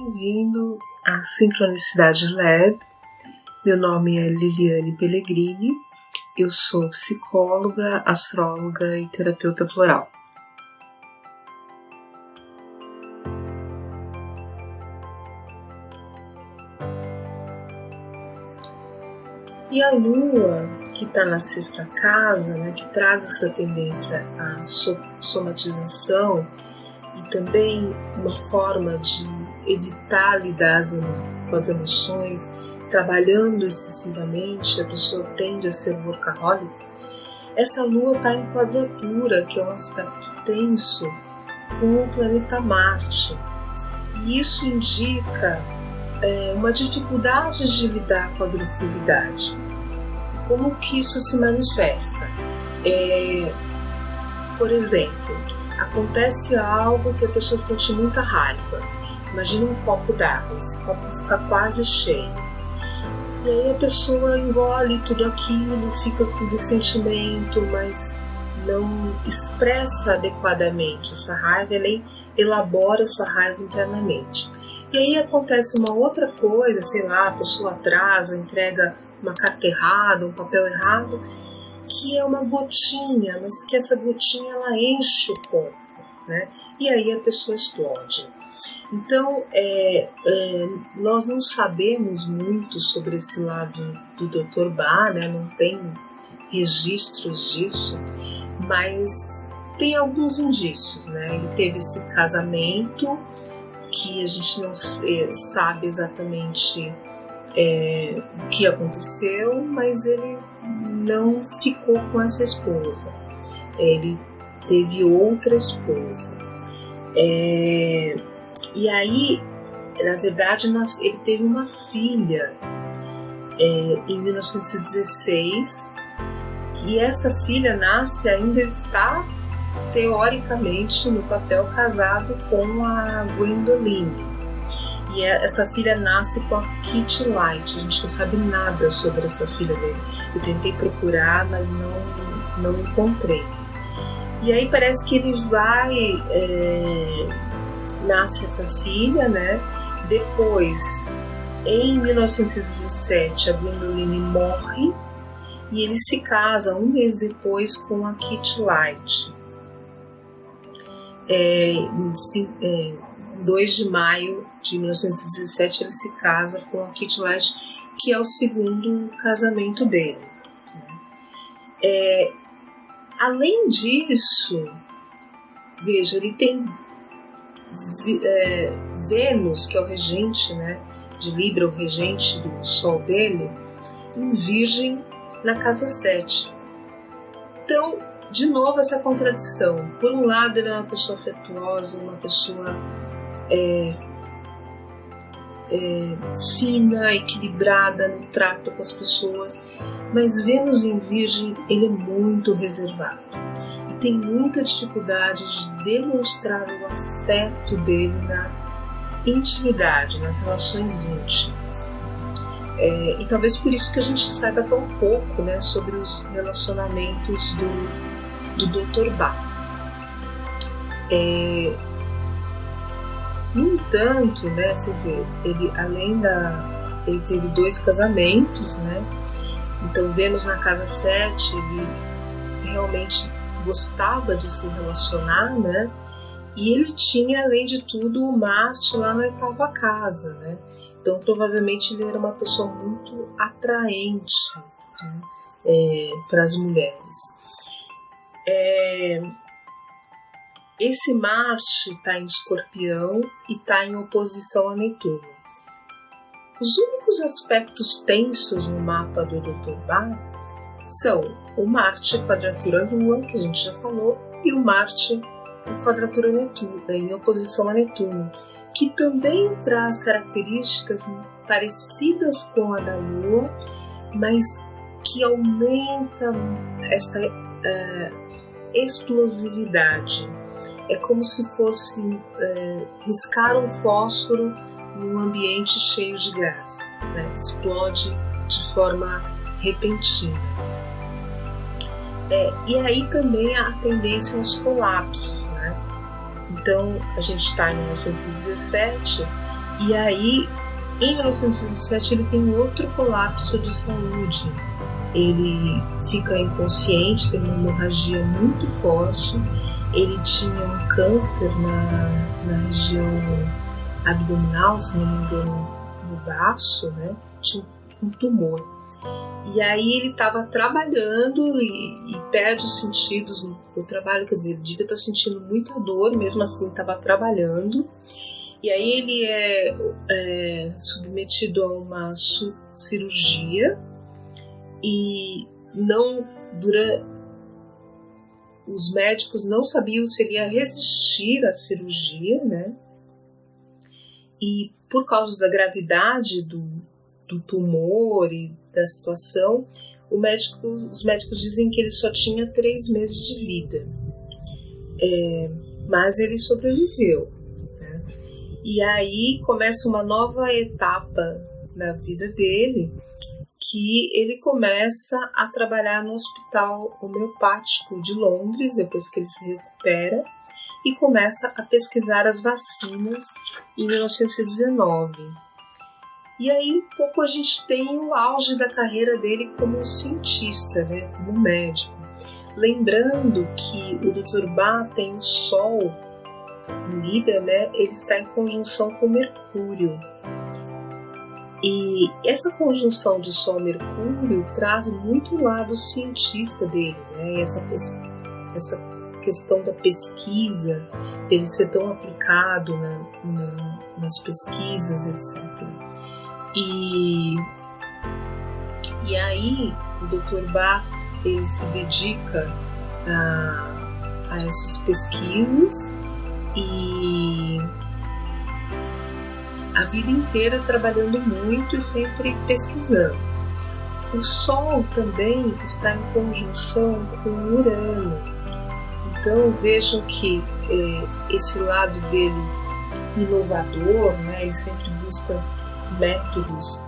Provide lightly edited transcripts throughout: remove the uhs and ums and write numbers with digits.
bem-vindo à Sincronicidade Lab. Meu nome é Liliane Pellegrini, eu sou psicóloga, astróloga e terapeuta floral. E a Lua, que está na sexta casa, né, que traz essa tendência à somatização e também uma forma de evitar lidar com as emoções, trabalhando excessivamente, a pessoa tende a ser workaholic. Essa Lua está em quadratura, que é um aspecto tenso, com o planeta Marte. E isso indica uma dificuldade de lidar com a agressividade. E como que isso se manifesta? Por exemplo, acontece algo que a pessoa sente muita raiva. Imagina um copo d'água, esse copo fica quase cheio. E aí a pessoa engole tudo aquilo, fica com ressentimento, mas não expressa adequadamente essa raiva, ela elabora essa raiva internamente. E aí acontece uma outra coisa, sei lá, a pessoa atrasa, entrega uma carta errada, um papel errado, que é uma gotinha, mas que essa gotinha ela enche o corpo, né? E aí a pessoa explode. Então, nós não sabemos muito sobre esse lado do Dr. Bach, né? Não tem registros disso, mas tem alguns indícios, né? Ele teve esse casamento que a gente não sabe exatamente o que aconteceu, mas ele não ficou com essa esposa. Ele teve outra esposa. E aí, na verdade, ele teve uma filha em 1916, e essa filha nasce ainda, está teoricamente no papel casado com a Gwendoline. E essa filha nasce com a Kitty Light. A gente não sabe nada sobre essa filha dele. Eu tentei procurar, mas não encontrei. E aí parece que ele nasce essa filha, né? Depois, em 1917, a Gwendoline morre e ele se casa um mês depois com a Kitty Light. Em 2 de maio de 1917 ele se casa com a Kitty Light, que é o segundo casamento dele. Além disso, veja, ele tem Vênus, que é o regente, né, de Libra, o regente do Sol dele, em Virgem na casa 7. Então, de novo essa contradição. Por um lado ele é uma pessoa afetuosa, uma pessoa fina, equilibrada no trato com as pessoas, mas Vênus em Virgem ele é muito reservado e tem muita dificuldade de demonstrar o afeto dele na intimidade, nas relações íntimas. E talvez por isso que a gente saiba tão pouco, né, sobre os relacionamentos do Dr. Bach. No entanto, né, você vê, ele teve 2 casamentos, né? Então Vênus na casa 7, ele realmente gostava de se relacionar, né? E ele tinha, além de tudo, o Marte lá na 8ª casa, né? Então provavelmente ele era uma pessoa muito atraente, né, para as mulheres. Esse Marte está em Escorpião e está em oposição a Netuno. Os únicos aspectos tensos no mapa do Dr. Bach são o Marte quadratura Lua, que a gente já falou, e o Marte em quadratura Netuno, em oposição a Netuno, que também traz características parecidas com a da Lua, mas que aumenta essa explosividade. É como se fosse riscar um fósforo num ambiente cheio de gás, né? Explode de forma repentina. E aí também a tendência aos colapsos, né? Então a gente está em 1917 E aí, em 1917, ele tem outro colapso de saúde. Ele fica inconsciente, tem uma hemorragia muito forte. Ele tinha um câncer na região abdominal, se não me engano, no baço, né? Tinha um tumor. E aí ele estava trabalhando e perde os sentidos no trabalho, quer dizer, ele devia estar sentindo muita dor, mesmo assim estava trabalhando. E aí ele é submetido a uma cirurgia e os médicos não sabiam se ele ia resistir à cirurgia, né? E por causa da gravidade do tumor e da situação, os médicos dizem que ele só tinha 3 meses de vida. Mas ele sobreviveu, né? E aí começa uma nova etapa na vida dele, que ele começa a trabalhar no Hospital Homeopático de Londres, depois que ele se recupera, e começa a pesquisar as vacinas em 1919. E aí um pouco a gente tem o auge da carreira dele como cientista, né, como médico. Lembrando que o Dr. Bach tem o Sol em Libra, né, ele está em conjunção com Mercúrio. E essa conjunção de Sol-Mercúrio traz muito o lado cientista dele, né? Essa questão da pesquisa, dele ser tão aplicado nas pesquisas, etc. E aí o Dr. Bach, ele se dedica a essas pesquisas e a vida inteira trabalhando muito e sempre pesquisando. O Sol também está em conjunção com o Urano. Então vejam que esse lado dele inovador, né, ele sempre busca métodos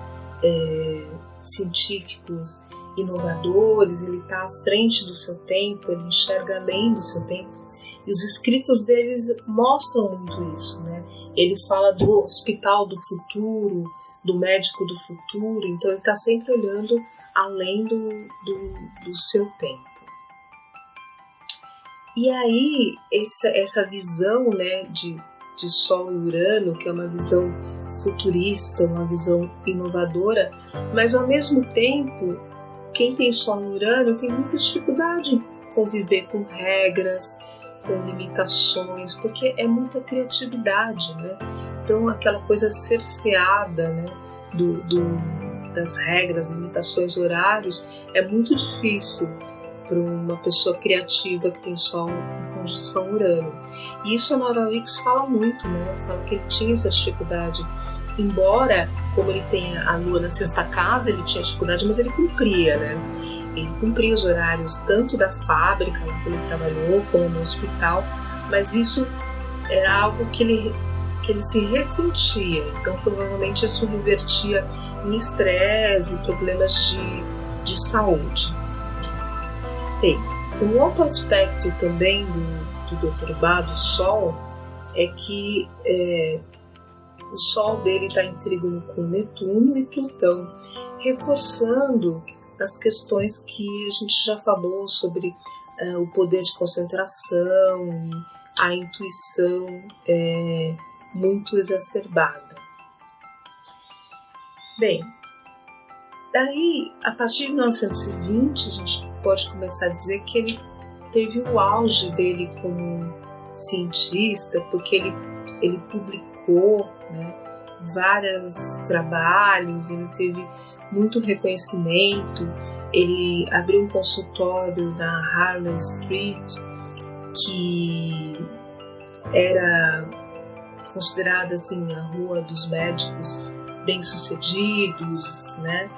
científicos inovadores, ele está à frente do seu tempo, ele enxerga além do seu tempo. E os escritos deles mostram muito isso, né? Ele fala do hospital do futuro, do médico do futuro, então ele está sempre olhando além do seu tempo. E aí, essa visão, né, de Sol e Urano, que é uma visão futurista, uma visão inovadora, mas ao mesmo tempo, quem tem Sol e Urano tem muita dificuldade em conviver com regras, com limitações, porque é muita criatividade, né? Então aquela coisa cerceada, né, das regras, limitações, horários, é muito difícil para uma pessoa criativa que tem Sol em conjunção Urano. E isso a Nora Wicks fala muito, né? Fala que ele tinha essa dificuldade. Embora, como ele tenha a Lua na 6ª casa, ele tinha dificuldade, mas ele cumpria, né? Ele cumpria os horários tanto da fábrica lá que ele trabalhou, como no hospital, mas isso era algo que ele se ressentia. Então, provavelmente, isso revertia em estresse e problemas de saúde. Bem, um outro aspecto também do Dr. Bach, do Sol, é que o Sol dele está em trígono com Netuno e Plutão, reforçando as questões que a gente já falou sobre o poder de concentração, a intuição muito exacerbada. Bem, daí, a partir de 1920, a gente pode começar a dizer que ele teve o auge dele como cientista, porque ele publicou, né, vários trabalhos, ele teve muito reconhecimento, ele abriu um consultório na Harley Street, que era considerada assim a rua dos médicos bem-sucedidos, né?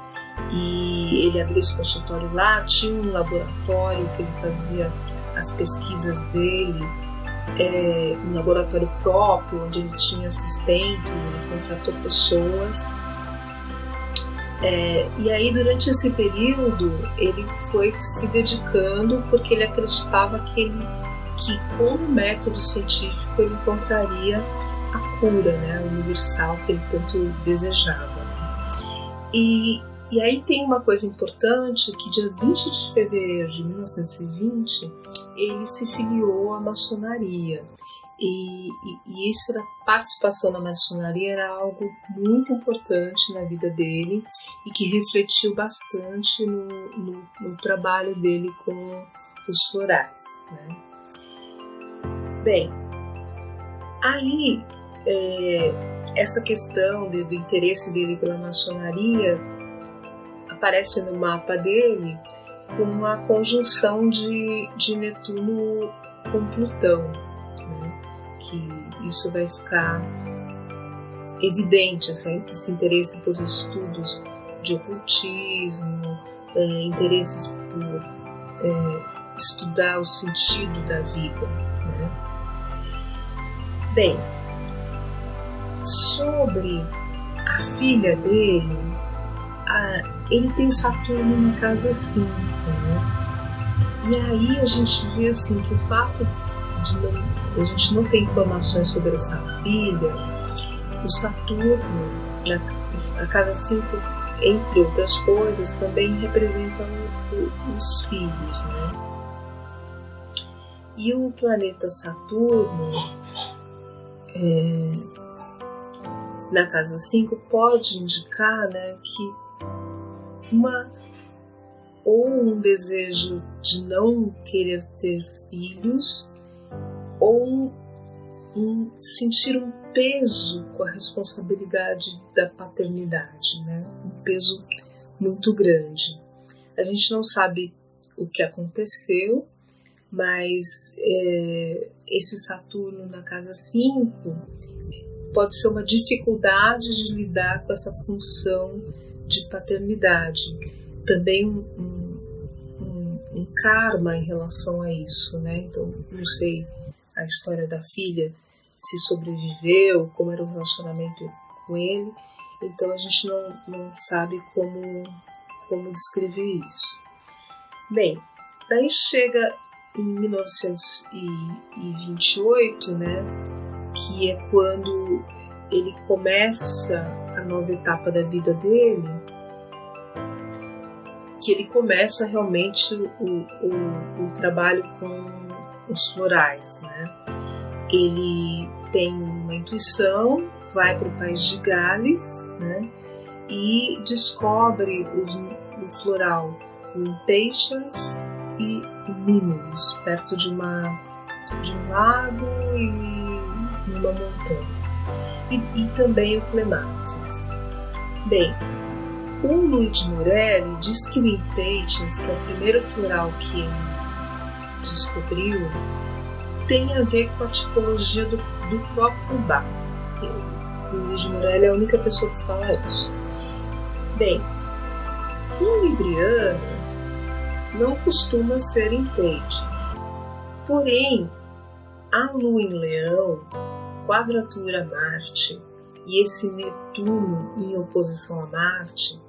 E ele abriu esse consultório lá, tinha um laboratório que ele fazia as pesquisas dele, um laboratório próprio, onde ele tinha assistentes, ele contratou pessoas. E aí, durante esse período, ele foi se dedicando porque ele acreditava que com o método científico ele encontraria a cura, né, universal que ele tanto desejava. E aí tem uma coisa importante, que dia 20 de fevereiro de 1920 ele se filiou à maçonaria. E essa participação na maçonaria era algo muito importante na vida dele e que refletiu bastante no trabalho dele com os florais, né? Bem, aí essa questão do interesse dele pela maçonaria aparece no mapa dele com uma conjunção de Netuno com Plutão, né? Que isso vai ficar evidente, esse interesse por estudos de ocultismo, interesses por estudar o sentido da vida, né? Bem, sobre a filha dele, ele tem Saturno na casa 5, né? E aí a gente vê assim que o fato de a gente não ter informações sobre essa filha, o Saturno na casa 5, entre outras coisas, também representa os filhos, né? E o planeta Saturno na casa 5 pode indicar, né, que um desejo de não querer ter filhos, ou sentir um peso com a responsabilidade da paternidade, né? Um peso muito grande. A gente não sabe o que aconteceu, mas esse Saturno na casa 5 pode ser uma dificuldade de lidar com essa função de paternidade. Também um karma em relação a isso, né? Então, não sei a história da filha, se sobreviveu, como era o relacionamento com ele. Então, a gente não sabe como descrever isso. Bem, daí chega em 1928, né? Que é quando ele começa a nova etapa da vida dele, que ele começa realmente o trabalho com os florais, né? Ele tem uma intuição, vai para o país de Gales, né? E descobre o floral Impatiens e Mimulus, perto de um lago e numa montanha. E também o Clematis. Bem, o Luigi Morelli diz que o Impatiens, que é o primeiro floral que ele descobriu, tem a ver com a tipologia do próprio Bach. O Luigi Morelli é a única pessoa que fala isso. Bem, um libriano não costuma ser Impatiens. Porém, a Lua em Leão, quadratura a Marte, e esse Netuno em oposição a Marte,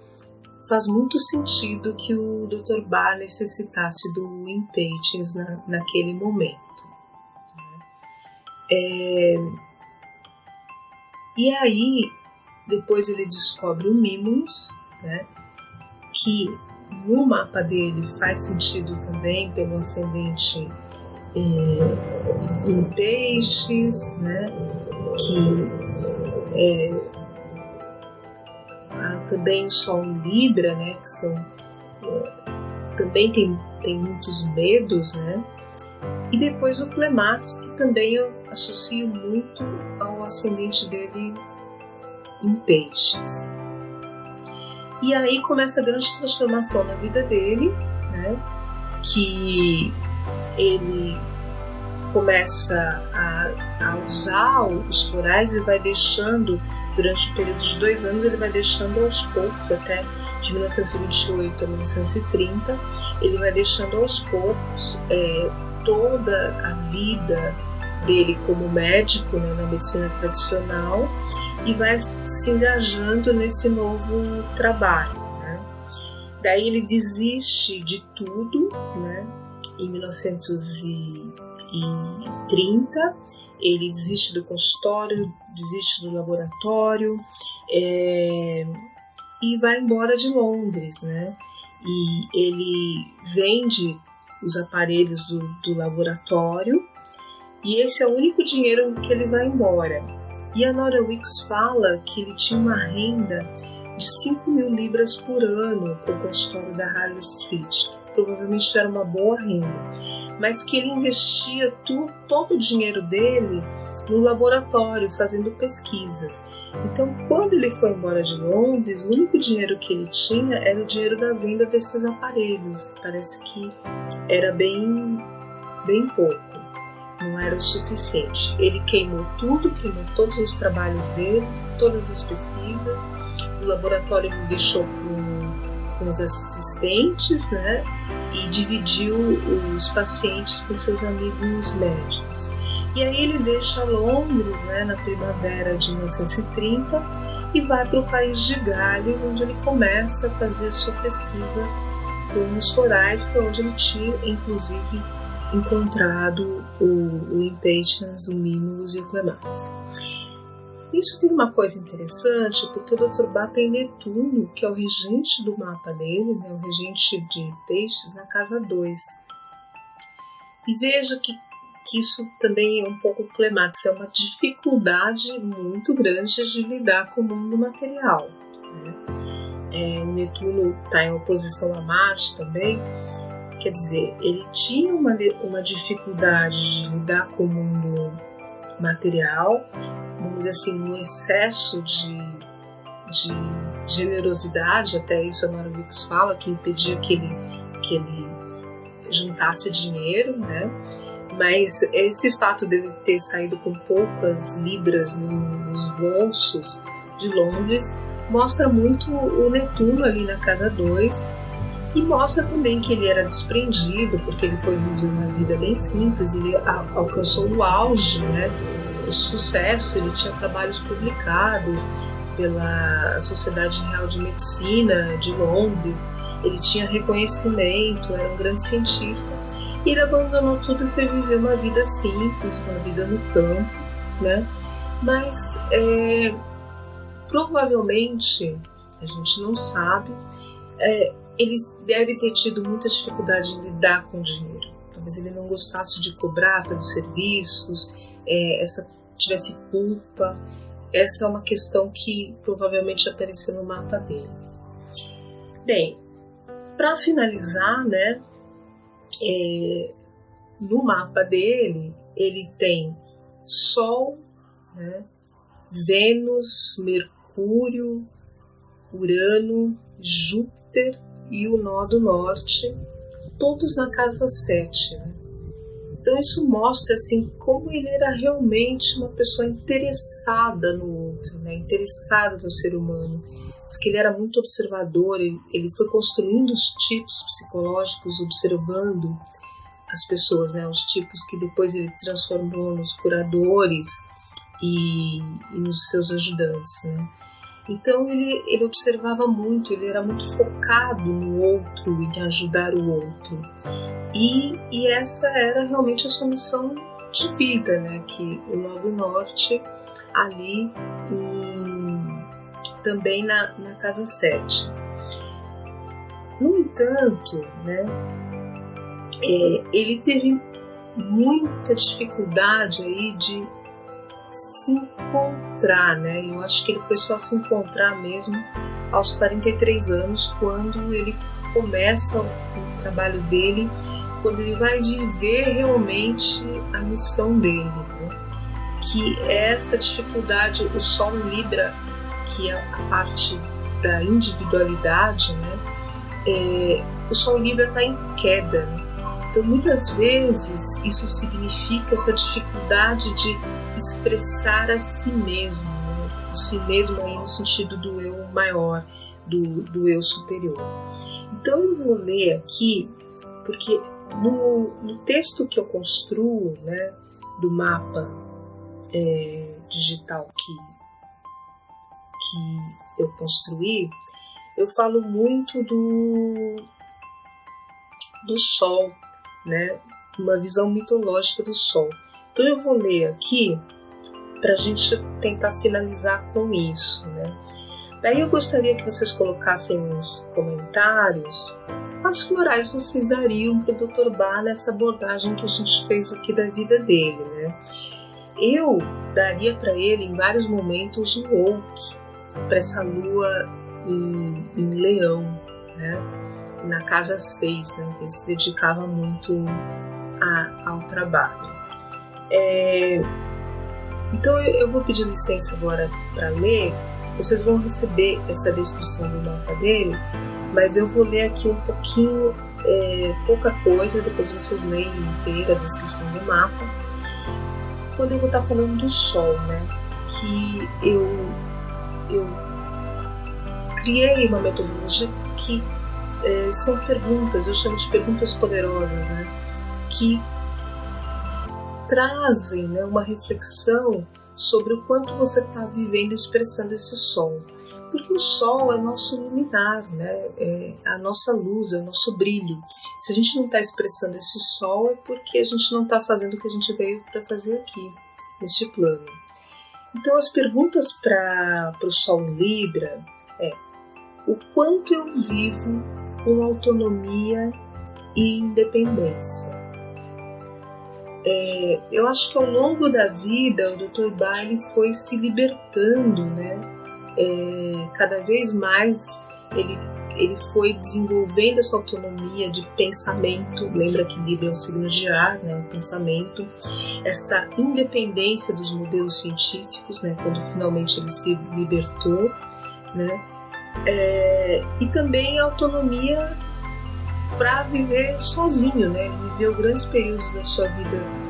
faz muito sentido que o Dr. Bach necessitasse do Impatiens naquele momento. E aí, depois ele descobre o Mimulus, né, que no mapa dele faz sentido também pelo ascendente em Peixes, né, que também o Sol em Libra, né, que são também tem muitos medos, né, e depois o Clematis, que também eu associo muito ao ascendente dele em Peixes. E aí começa a grande transformação na vida dele, né, que ele começa a usar os florais e vai deixando, durante o período de 2 anos, ele vai deixando aos poucos, até de 1928 a 1930, ele vai deixando aos poucos toda a vida dele como médico, né, na medicina tradicional, e vai se engajando nesse novo trabalho, né? Daí ele desiste de tudo, né, em 1930, 30, ele desiste do consultório, desiste do laboratório e vai embora de Londres, né? E ele vende os aparelhos do laboratório e esse é o único dinheiro que ele vai embora. E a Nora Weeks fala que ele tinha uma renda de 5.000 libras por ano com o consultório da Harley Street, que provavelmente era uma boa renda, mas que ele investia todo o dinheiro dele no laboratório, fazendo pesquisas. Então, quando ele foi embora de Londres, o único dinheiro que ele tinha era o dinheiro da venda desses aparelhos. Parece que era bem pouco. Não era o suficiente. Ele queimou todos os trabalhos dele, todas as pesquisas. O laboratório ele deixou com os assistentes, né? E dividiu os pacientes com seus amigos médicos. E aí ele deixa Londres, né, na primavera de 1930 e vai para o país de Gales, onde ele começa a fazer sua pesquisa com os florais, que é onde ele tinha, inclusive, encontrado o Impatiens, o Mimulus e o Clematis. Isso tem uma coisa interessante, porque o Dr. Bá tem Netuno, que é o regente do mapa dele, né, o regente de Peixes, na casa 2. E veja que isso também é um pouco Clematis, é uma dificuldade muito grande de lidar com o mundo material, né? O Netuno está em oposição a Marte também. Quer dizer, ele tinha uma dificuldade de lidar com o mundo material, vamos dizer assim, um excesso de generosidade, até isso a Nora Weeks fala, que impedia que ele juntasse dinheiro, né? Mas esse fato dele ter saído com poucas libras nos bolsos de Londres mostra muito o Netuno ali na casa 2, e mostra também que ele era desprendido, porque ele foi viver uma vida bem simples, ele alcançou o auge, né, o sucesso, ele tinha trabalhos publicados pela Sociedade Real de Medicina de Londres, ele tinha reconhecimento, era um grande cientista, e ele abandonou tudo e foi viver uma vida simples, uma vida no campo, né, mas provavelmente, a gente não sabe, ele deve ter tido muita dificuldade em lidar com o dinheiro. Talvez ele não gostasse de cobrar pelos serviços, tivesse culpa. Essa é uma questão que provavelmente apareceu no mapa dele. Bem, para finalizar, né, no mapa dele, ele tem Sol, né, Vênus, Mercúrio, Urano, Júpiter e o nó do norte, todos na casa 7. Né? Então isso mostra assim, como ele era realmente uma pessoa interessada no outro, né? Interessada no ser humano. Diz que ele era muito observador, ele foi construindo os tipos psicológicos, observando as pessoas, né? Os tipos que depois ele transformou nos curadores e nos seus ajudantes. Né? Então ele observava muito, ele era muito focado no outro, em ajudar o outro. E essa era realmente a sua missão de vida, né? Que o Nó do Norte, ali também na casa 7. No entanto, né, ele teve muita dificuldade aí de se encontrar, né? Eu acho que ele foi só se encontrar mesmo aos 43 anos, quando ele começa o trabalho dele, quando ele vai viver realmente a missão dele, né? Que é essa dificuldade, o Sol em Libra, que é a parte da individualidade, né? O Sol em Libra está em queda, né? Então muitas vezes isso significa essa dificuldade de expressar a si mesmo, né? O si mesmo aí no sentido do eu maior, do eu superior. Então eu vou ler aqui, porque no texto que eu construo, né, do mapa digital que eu construí, eu falo muito do Sol, né, uma visão mitológica do Sol. Então eu vou ler aqui para a gente tentar finalizar com isso, né? Daí eu gostaria que vocês colocassem nos comentários quais morais vocês dariam para o Dr. Bach nessa abordagem que a gente fez aqui da vida dele, né? Eu daria para ele em vários momentos o Oak, para essa lua em Leão, né? Na casa 6, né? Ele se dedicava muito ao trabalho. Então eu vou pedir licença agora para ler. Vocês vão receber essa descrição do mapa dele, mas eu vou ler aqui um pouquinho, pouca coisa, depois vocês leem inteira a descrição do mapa. Quando eu vou estar falando do Sol, né, que eu criei uma metodologia que são perguntas, eu chamo de perguntas poderosas, né, que trazem, né, uma reflexão sobre o quanto você está vivendo e expressando esse Sol. Porque o Sol é o nosso luminar, né? É a nossa luz, é o nosso brilho. Se a gente não está expressando esse Sol, é porque a gente não está fazendo o que a gente veio para fazer aqui, neste plano. Então, as perguntas para o Sol em Libra é: o quanto eu vivo com autonomia e independência? Eu acho que ao longo da vida o Dr. Bach foi se libertando, né? Cada vez mais ele foi desenvolvendo essa autonomia de pensamento. Lembra que Libra é um signo de ar, né? Pensamento, essa independência dos modelos científicos, né? Quando finalmente ele se libertou, né? E também a autonomia para viver sozinho, né? Ele viveu grandes períodos da sua vida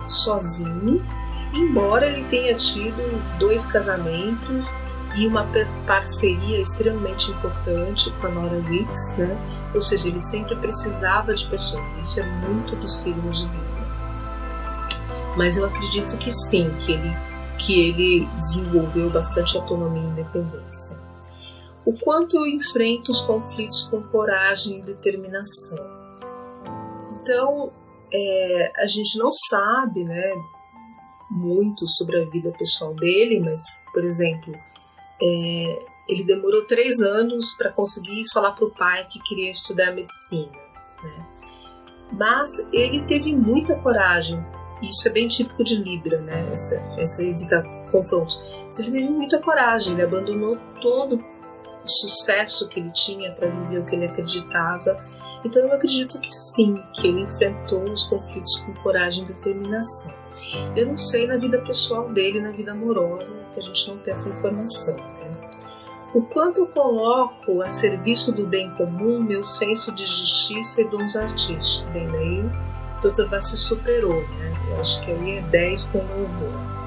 sozinho, embora ele tenha tido 2 casamentos e uma parceria extremamente importante com a Nora Weeks, né? Ou seja, ele sempre precisava de pessoas. Isso é muito do signo de Libra. Mas eu acredito que sim, que ele desenvolveu bastante autonomia e independência. O quanto eu enfrento os conflitos com coragem e determinação. Então, a gente não sabe, né, muito sobre a vida pessoal dele, mas, por exemplo, ele demorou 3 anos para conseguir falar para o pai que queria estudar medicina, né? Mas ele teve muita coragem. Isso é bem típico de Libra, né? Essa evita confrontos. Mas ele teve muita coragem, ele abandonou todo o sucesso que ele tinha para viver o que ele acreditava. Então eu acredito que sim, que ele enfrentou os conflitos com coragem e determinação. Eu não sei na vida pessoal dele, na vida amorosa, que a gente não tem essa informação, né? O quanto eu coloco a serviço do bem comum meu senso de justiça e dons artísticos. Bem, daí o Dr. Bach se superou, né? Eu acho que aí é 10 com louvor.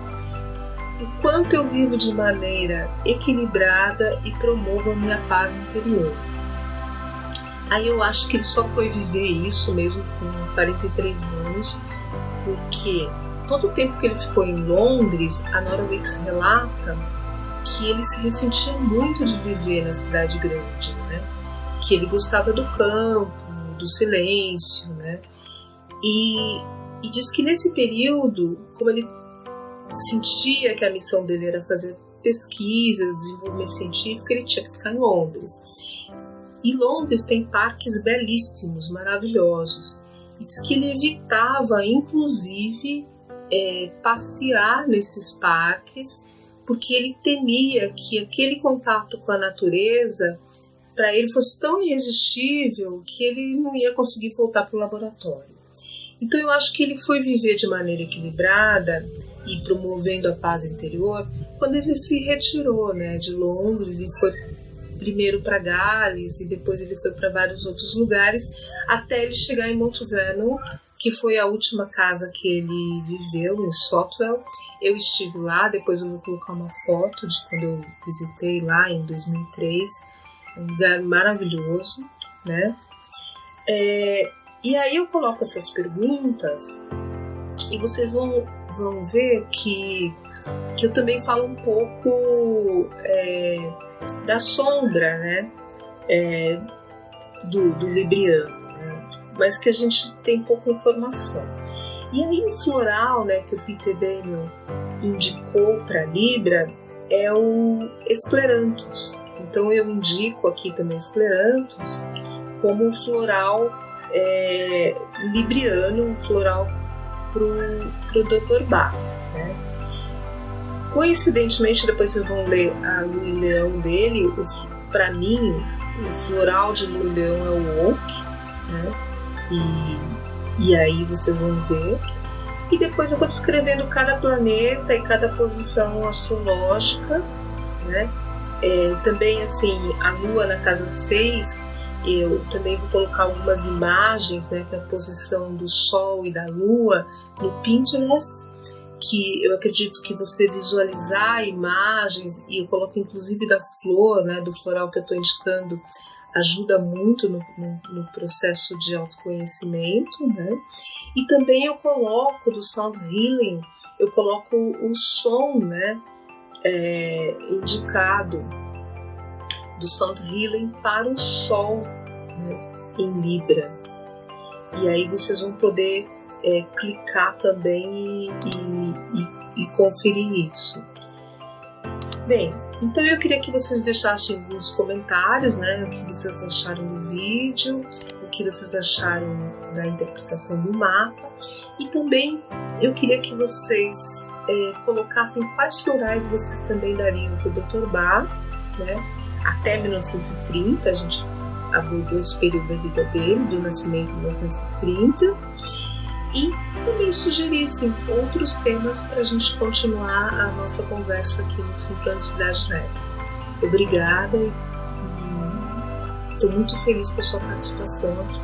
O quanto eu vivo de maneira equilibrada e promovo a minha paz interior. Aí eu acho que ele só foi viver isso mesmo com 43 anos, porque todo o tempo que ele ficou em Londres, a Nora Weeks relata que ele se ressentia muito de viver na cidade grande, né? Que ele gostava do campo, do silêncio, né? E diz que nesse período, como ele sentia que a missão dele era fazer pesquisa, desenvolvimento científico, ele tinha que ficar em Londres. E Londres tem parques belíssimos, maravilhosos. E diz que ele evitava, inclusive, passear nesses parques, porque ele temia que aquele contato com a natureza, para ele, fosse tão irresistível que ele não ia conseguir voltar para o laboratório. Então eu acho que ele foi viver de maneira equilibrada e promovendo a paz interior quando ele se retirou, né, de Londres e foi primeiro para Gales e depois ele foi para vários outros lugares até ele chegar em Mount Vernon, que foi a última casa que ele viveu, em Sotwell. Eu estive lá, depois eu vou colocar uma foto de quando eu visitei lá em 2003, um lugar maravilhoso, né? E aí eu coloco essas perguntas e vocês vão ver que eu também falo um pouco da sombra, né, do libriano, né, mas que a gente tem pouca informação. E aí o floral, né, que o Peter Damian indicou para Libra é o Escleranthus. Então eu indico aqui também Escleranthus como um floral libriano, um floral para o Dr. Bach, né? Coincidentemente, depois vocês vão ler a Lua em Leão dele, para mim o floral de Lua em Leão é o Oak, né? E aí vocês vão ver. E depois eu vou descrevendo cada planeta e cada posição astrológica, né? Também assim, a Lua na casa 6, eu também vou colocar algumas imagens, né, para a posição do Sol e da Lua no Pinterest, que eu acredito que você visualizar imagens, e eu coloco inclusive da flor, né, do floral que eu estou indicando, ajuda muito no processo de autoconhecimento, né? E também eu coloco do Sound Healing, eu coloco o som, né, indicado do Sound Healing para o Sol, né, em Libra. E aí vocês vão poder clicar também e conferir isso. Bem, então eu queria que vocês deixassem alguns comentários, né, o que vocês acharam do vídeo, o que vocês acharam da interpretação do mapa, e também eu queria que vocês colocassem quais florais vocês também dariam para o Dr. Bach, né, até 1930, a gente abordou esse período da vida dele, do nascimento de 1930, e também sugerissem outros temas para a gente continuar a nossa conversa aqui no Sincronicidade Net. Obrigada e estou muito feliz com a sua participação aqui.